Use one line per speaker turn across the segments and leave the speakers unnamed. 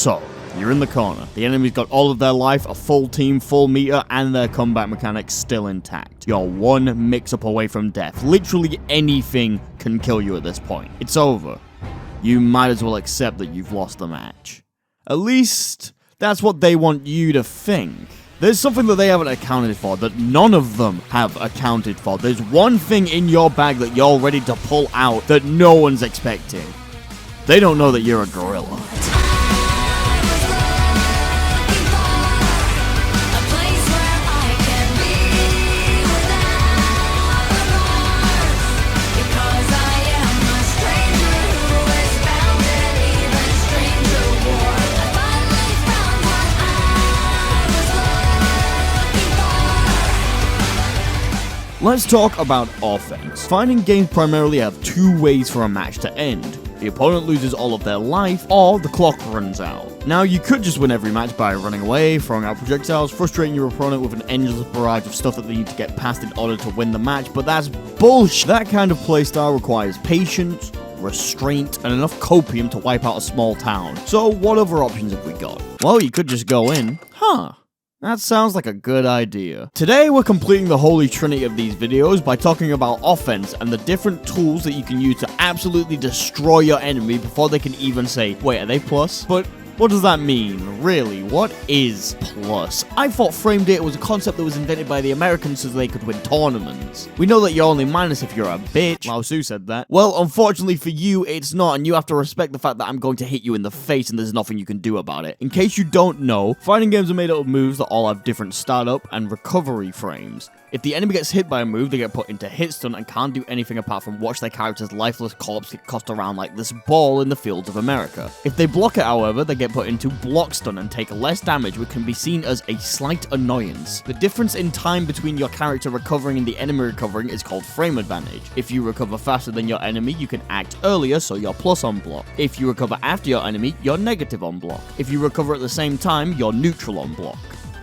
So, you're in the corner. The enemy's got all of their life, a full team, full meter, and their combat mechanics still intact. You're one mix-up away from death. Literally anything can kill you at this point. It's over. You might as well accept that you've lost the match. At least, that's what they want you to think. There's something that they haven't accounted for, that none of them have accounted for. There's one thing in your bag that you're ready to pull out that no one's expecting. They don't know that you're a gorilla. Let's talk about offense. Fighting games primarily have two ways for a match to end. The opponent loses all of their life, or the clock runs out. Now, you could just win every match by running away, throwing out projectiles, frustrating your opponent with an endless barrage of stuff that they need to get past in order to win the match, but that's bullshit. That kind of playstyle requires patience, restraint, and enough copium to wipe out a small town. So, what other options have we got? Well, you could just go in. That sounds like a good idea. Today, we're completing the holy trinity of these videos by talking about offense and the different tools that you can use to absolutely destroy your enemy before they can even say, wait, are they plus? But what does that mean? Really, what is plus? I thought frame data was a concept that was invented by the Americans so they could win tournaments. We know that you're only minus if you're a bitch. Lao Tzu said that. Well, unfortunately for you, it's not, and you have to respect the fact that I'm going to hit you in the face and there's nothing you can do about it. In case you don't know, fighting games are made up of moves that all have different startup and recovery frames. If the enemy gets hit by a move, they get put into hit stun and can't do anything apart from watch their character's lifeless corpse get tossed around like this ball in the fields of America. If they block it, however, they get put into block stun and take less damage, which can be seen as a slight annoyance. The difference in time between your character recovering and the enemy recovering is called frame advantage. If you recover faster than your enemy, you can act earlier, so you're plus on block. If you recover after your enemy, you're negative on block. If you recover at the same time, you're neutral on block.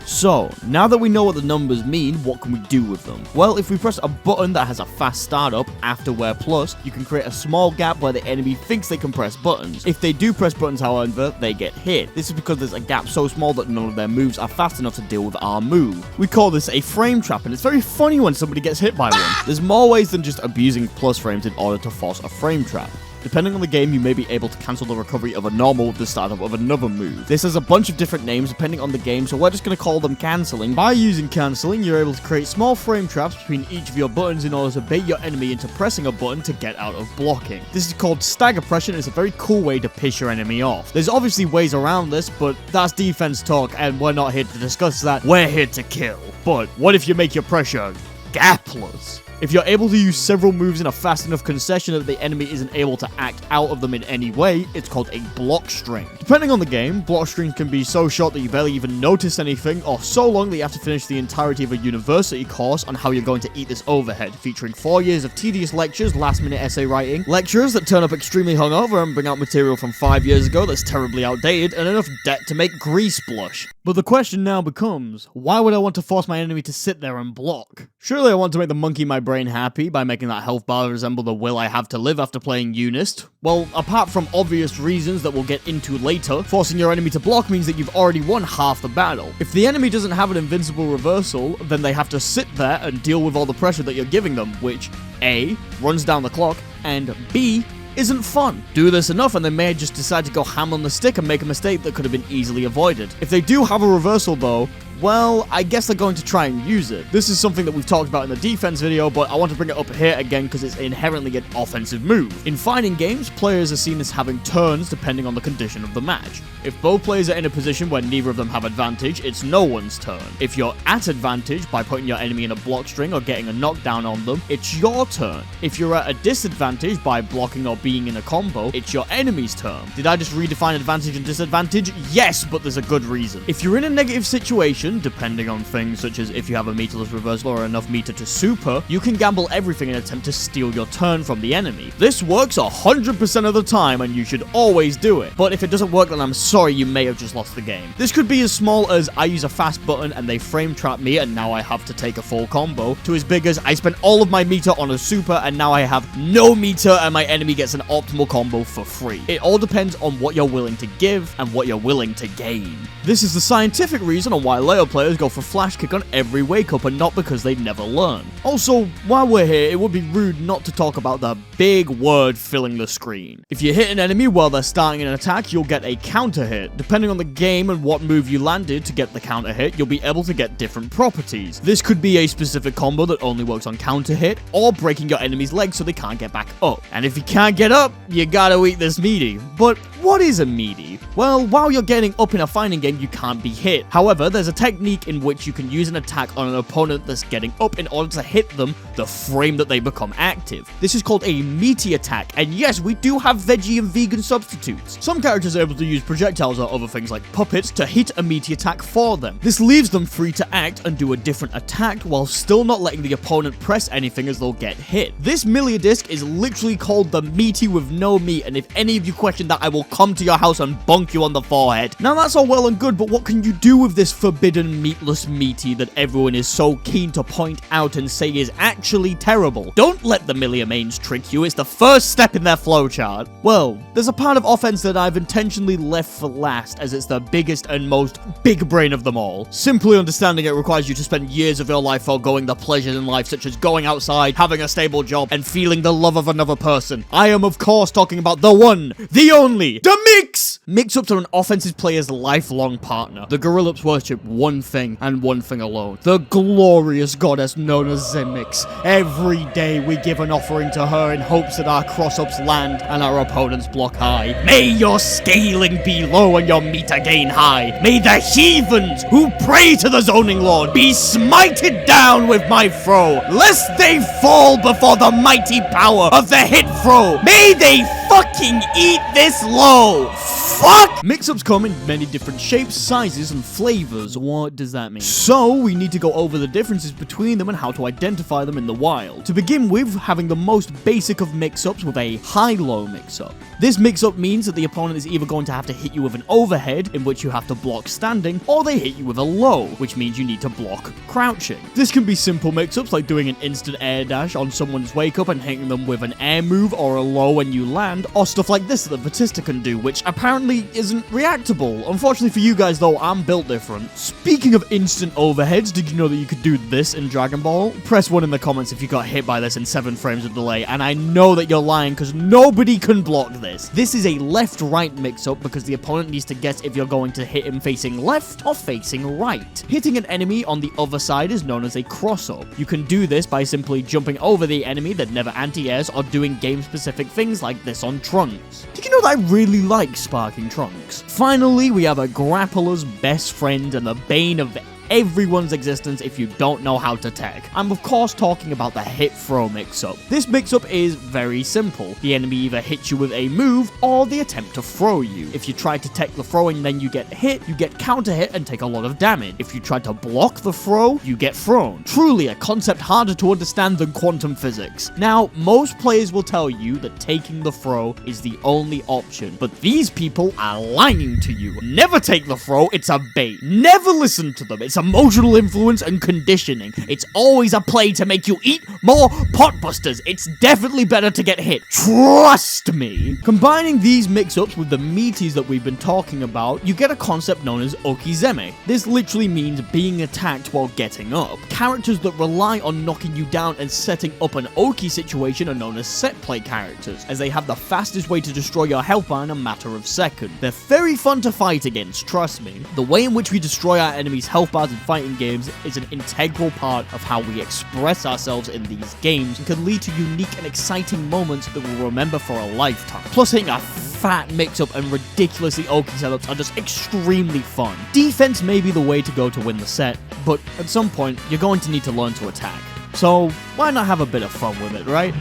So, now that we know what the numbers mean, what can we do with them? Well, if we press a button that has a fast startup after where plus, you can create a small gap where the enemy thinks they can press buttons. If they do press buttons, however, they get hit. This is because there's a gap so small that none of their moves are fast enough to deal with our move. We call this a frame trap, and it's very funny when somebody gets hit by one. There's more ways than just abusing plus frames in order to force a frame trap. Depending on the game, you may be able to cancel the recovery of a normal with the startup of another move. This has a bunch of different names depending on the game, so we're just going to call them cancelling. By using cancelling, you're able to create small frame traps between each of your buttons in order to bait your enemy into pressing a button to get out of blocking. This is called stagger pressure, and it's a very cool way to piss your enemy off. There's obviously ways around this, but that's defense talk, and we're not here to discuss that. We're here to kill. But what if you make your pressure gapless? If you're able to use several moves in a fast enough concession that the enemy isn't able to act out of them in any way, it's called a block string. Depending on the game, block strings can be so short that you barely even notice anything, or so long that you have to finish the entirety of a university course on how you're going to eat this overhead, featuring 4 years of tedious lectures, last-minute essay writing, lecturers that turn up extremely hungover and bring out material from 5 years ago that's terribly outdated, and enough debt to make grease blush. But the question now becomes, why would I want to force my enemy to sit there and block? Surely I want to make the monkey in my brain happy by making that health bar resemble the will I have to live after playing Unist. Well, apart from obvious reasons that we'll get into later, forcing your enemy to block means that you've already won half the battle. If the enemy doesn't have an invincible reversal, then they have to sit there and deal with all the pressure that you're giving them, which A, runs down the clock, and B, isn't fun. Do this enough and they may just decide to go ham on the stick and make a mistake that could have been easily avoided. If they do have a reversal though, well, I guess they're going to try and use it. This is something that we've talked about in the defense video, but I want to bring it up here again because it's inherently an offensive move. In fighting games, players are seen as having turns depending on the condition of the match. If both players are in a position where neither of them have advantage, it's no one's turn. If you're at advantage by putting your enemy in a block string or getting a knockdown on them, it's your turn. If you're at a disadvantage by blocking or being in a combo, it's your enemy's turn. Did I just redefine advantage and disadvantage? Yes, but there's a good reason. If you're in a negative situation, addition, depending on things such as if you have a meterless reversal or enough meter to super, you can gamble everything in an attempt to steal your turn from the enemy. This works 100% of the time, and you should always do it. But if it doesn't work, then I'm sorry, you may have just lost the game. This could be as small as I use a fast button and they frame trap me and now I have to take a full combo, to as big as I spent all of my meter on a super and now I have no meter and my enemy gets an optimal combo for free. It all depends on what you're willing to give and what you're willing to gain. This is the scientific reason on why later players go for flash kick on every wake up and not because they never learn. Also, while we're here, it would be rude not to talk about the big word filling the screen. If you hit an enemy while they're starting an attack, you'll get a counter hit. Depending on the game and what move you landed to get the counter hit, you'll be able to get different properties. This could be a specific combo that only works on counter hit, or breaking your enemy's legs so they can't get back up. And if you can't get up, you gotta eat this meaty. But what is a meaty? Well, while you're getting up in a fighting game, you can't be hit. However, there's a technique in which you can use an attack on an opponent that's getting up in order to hit them the frame that they become active. This is called a Meaty Attack, and yes, we do have veggie and vegan substitutes. Some characters are able to use projectiles or other things like puppets to hit a Meaty Attack for them. This leaves them free to act and do a different attack while still not letting the opponent press anything as they'll get hit. This melee disc is literally called the Meaty with no meat, and if any of you question that, I will come to your house and bonk you on the forehead. Now that's all well and good, but what can you do with this forbidden meatless meaty that everyone is so keen to point out and say is actually terrible? Don't let the Milliamains trick you, it's the first step in their flowchart. Well, there's a part of offense that I've intentionally left for last, as it's the biggest and most big brain of them all. Simply understanding it requires you to spend years of your life foregoing the pleasures in life, such as going outside, having a stable job, and feeling the love of another person. I am of course talking about the one, the only, the mix! Mix-ups are an offensive player's lifelong partner. The Gorillas worship one thing and one thing alone: the glorious goddess known as Zemix. Every day we give an offering to her in hopes that our cross-ups land and our opponents block high. May your scaling be low and your meter gain high. May the heathens who pray to the zoning lord be smited down with my throw, lest they fall before the mighty power of the hit throw. May they fucking eat this low. Fuck! Mix-ups come in many different shapes, sizes, and flavors. What does that mean? So, we need to go over the differences between them and how to identify them in the wild. To begin with, having the most basic of mix-ups with a high-low mix-up. This mix-up means that the opponent is either going to have to hit you with an overhead, in which you have to block standing, or they hit you with a low, which means you need to block crouching. This can be simple mix-ups like doing an instant air dash on someone's wake-up and hitting them with an air move or a low when you land, or stuff like this that Batista can do, which apparently isn't reactable. Unfortunately for you guys though, I'm built different. Speaking of instant overheads, did you know that you could do this in Dragon Ball? Press 1 in the comments if you got hit by this in 7 frames of delay, and I know that you're lying because nobody can block this. This is a left-right mix-up because the opponent needs to guess if you're going to hit him facing left or facing right. Hitting an enemy on the other side is known as a cross-up. You can do this by simply jumping over the enemy that never anti-airs or doing game-specific things like this on Trunks. Did you know that I really like sparking Trunks? Finally, we have a grappler's best friend and the bane of everyone's existence if you don't know how to tech. I'm of course talking about the hit throw mix-up. This mix-up is very simple. The enemy either hits you with a move or they attempt to throw you. If you try to tech the throw and then you get hit, you get counter hit and take a lot of damage. If you try to block the throw, you get thrown. Truly a concept harder to understand than quantum physics. Now, most players will tell you that taking the throw is the only option, but these people are lying to you. Never take the throw, it's a bait. Never listen to them, it's emotional influence and conditioning. It's always a play to make you eat more potbusters. It's definitely better to get hit. Trust me. Combining these mix-ups with the meaties that we've been talking about, you get a concept known as Okizeme. This literally means being attacked while getting up. Characters that rely on knocking you down and setting up an Oki situation are known as set play characters, as they have the fastest way to destroy your health bar in a matter of seconds. They're very fun to fight against, trust me. The way in which we destroy our enemies' health bars in fighting games is an integral part of how we express ourselves in these games and can lead to unique and exciting moments that we'll remember for a lifetime. Plus, hitting a fat mix-up and ridiculously Oki setups are just extremely fun. Defense may be the way to go to win the set, but at some point, you're going to need to learn to attack. So, why not have a bit of fun with it, right?